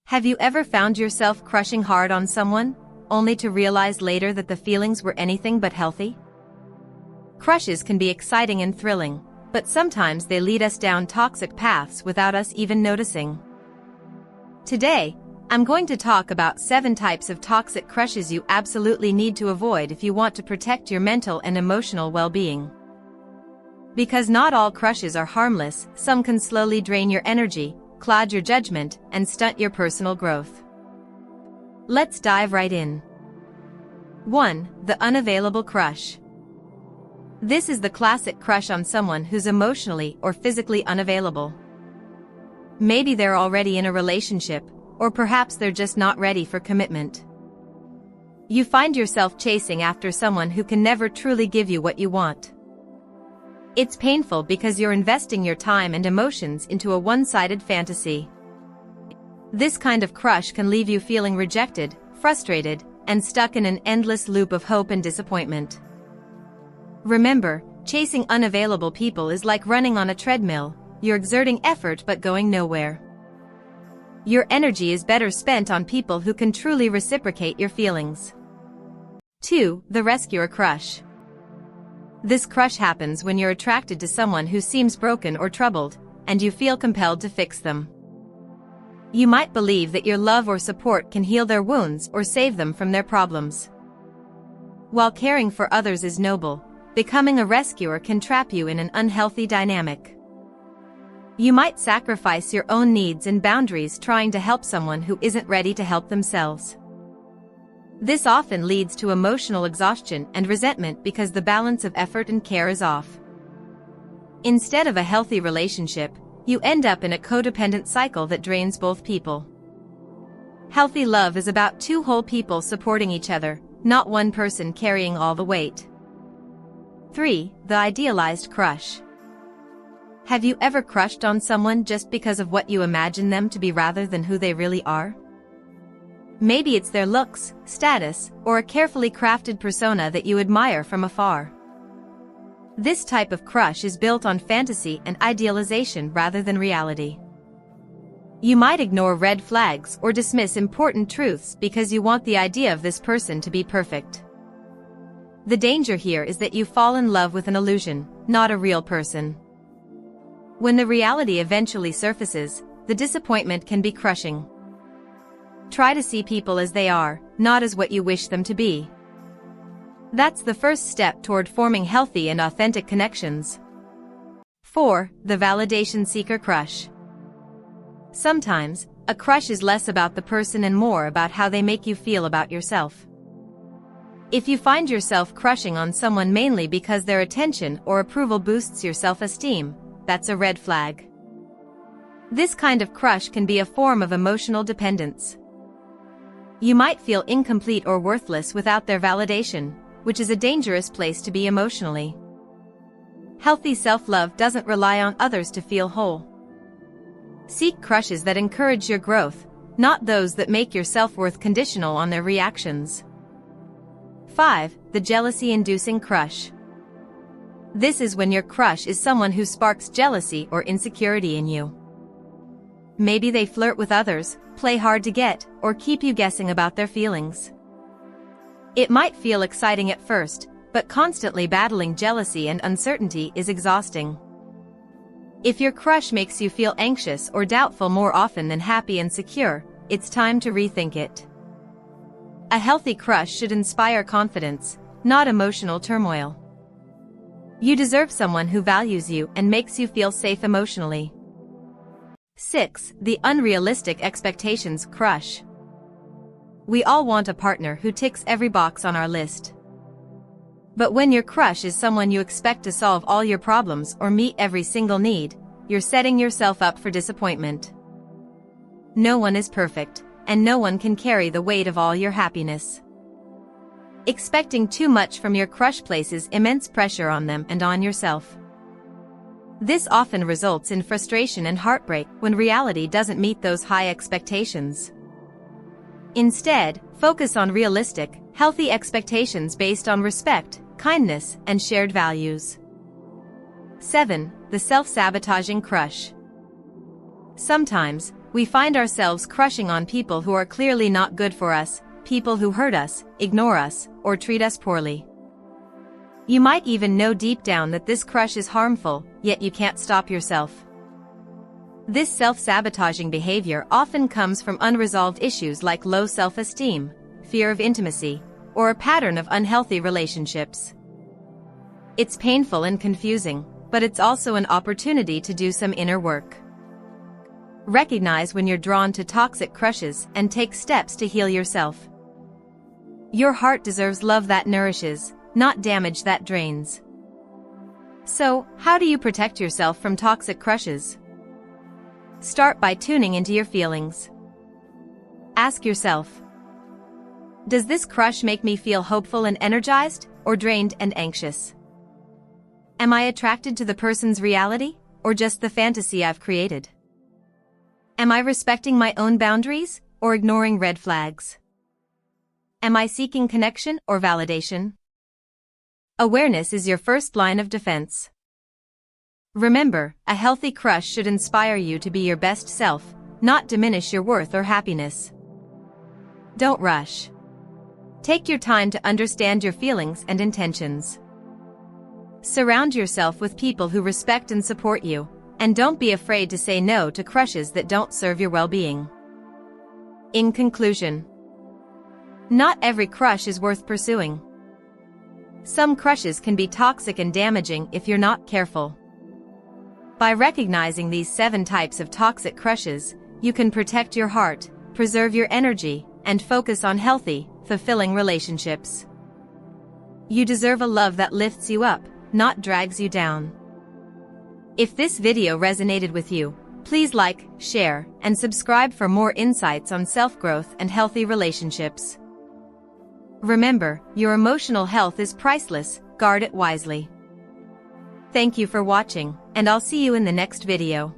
Have you ever found yourself crushing hard on someone, only to realize later that the feelings were anything but healthy? Crushes can be exciting and thrilling, but sometimes they lead us down toxic paths without us even noticing. Today, I'm going to talk about 7 types of toxic crushes you absolutely need to avoid if you want to protect your mental and emotional well-being. Because not all crushes are harmless, some can slowly drain your energy, cloud your judgment, and stunt your personal growth. Let's dive right in. 1. The unavailable crush. This is the classic crush on someone who's emotionally or physically unavailable. Maybe they're already in a relationship, or perhaps they're just not ready for commitment. You find yourself chasing after someone who can never truly give you what you want. It's painful because you're investing your time and emotions into a one-sided fantasy. This kind of crush can leave you feeling rejected, frustrated, and stuck in an endless loop of hope and disappointment. Remember, chasing unavailable people is like running on a treadmill. You're exerting effort but going nowhere. Your energy is better spent on people who can truly reciprocate your feelings. 2. The rescuer crush. This crush happens when you're attracted to someone who seems broken or troubled, and you feel compelled to fix them. You might believe that your love or support can heal their wounds or save them from their problems. While caring for others is noble, becoming a rescuer can trap you in an unhealthy dynamic. You might sacrifice your own needs and boundaries trying to help someone who isn't ready to help themselves. This often leads to emotional exhaustion and resentment because the balance of effort and care is off. Instead of a healthy relationship, you end up in a codependent cycle that drains both people. Healthy love is about 2 whole people supporting each other, not one person carrying all the weight. 3. The idealized crush. Have you ever crushed on someone just because of what you imagine them to be rather than who they really are? Maybe it's their looks, status, or a carefully crafted persona that you admire from afar. This type of crush is built on fantasy and idealization rather than reality. You might ignore red flags or dismiss important truths because you want the idea of this person to be perfect. The danger here is that you fall in love with an illusion, not a real person. When the reality eventually surfaces, the disappointment can be crushing. Try to see people as they are, not as what you wish them to be. That's the first step toward forming healthy and authentic connections. 4. The validation seeker crush. Sometimes, a crush is less about the person and more about how they make you feel about yourself. If you find yourself crushing on someone mainly because their attention or approval boosts your self-esteem, that's a red flag. This kind of crush can be a form of emotional dependence. You might feel incomplete or worthless without their validation, which is a dangerous place to be emotionally. Healthy self-love doesn't rely on others to feel whole. Seek crushes that encourage your growth, not those that make your self-worth conditional on their reactions. 5. The jealousy-inducing crush. This is when your crush is someone who sparks jealousy or insecurity in you. Maybe they flirt with others, play hard to get, or keep you guessing about their feelings. It might feel exciting at first, but constantly battling jealousy and uncertainty is exhausting. If your crush makes you feel anxious or doubtful more often than happy and secure, it's time to rethink it. A healthy crush should inspire confidence, not emotional turmoil. You deserve someone who values you and makes you feel safe emotionally. 6. The unrealistic expectations crush. We all want a partner who ticks every box on our list. But when your crush is someone you expect to solve all your problems or meet every single need, you're setting yourself up for disappointment. No one is perfect, and no one can carry the weight of all your happiness. Expecting too much from your crush places immense pressure on them and on yourself. This often results in frustration and heartbreak when reality doesn't meet those high expectations. Instead, focus on realistic, healthy expectations based on respect, kindness, and shared values. 7. The self-sabotaging crush. Sometimes, we find ourselves crushing on people who are clearly not good for us, people who hurt us, ignore us, or treat us poorly. You might even know deep down that this crush is harmful, yet you can't stop yourself. This self-sabotaging behavior often comes from unresolved issues like low self-esteem, fear of intimacy, or a pattern of unhealthy relationships. It's painful and confusing, but it's also an opportunity to do some inner work. Recognize when you're drawn to toxic crushes and take steps to heal yourself. Your heart deserves love that nourishes, not damage that drains. So, how do you protect yourself from toxic crushes? Start by tuning into your feelings. Ask yourself, does this crush make me feel hopeful and energized, or drained and anxious? Am I attracted to the person's reality, or just the fantasy I've created? Am I respecting my own boundaries, or ignoring red flags? Am I seeking connection or validation? Awareness is your first line of defense. Remember, a healthy crush should inspire you to be your best self, not diminish your worth or happiness. Don't rush. Take your time to understand your feelings and intentions. Surround yourself with people who respect and support you, and don't be afraid to say no to crushes that don't serve your well-being. In conclusion, not every crush is worth pursuing. Some crushes can be toxic and damaging if you're not careful. By recognizing these 7 types of toxic crushes, you can protect your heart, preserve your energy, and focus on healthy, fulfilling relationships. You deserve a love that lifts you up, not drags you down. If this video resonated with you, please like, share, and subscribe for more insights on self-growth and healthy relationships. Remember, your emotional health is priceless, guard it wisely. Thank you for watching, and I'll see you in the next video.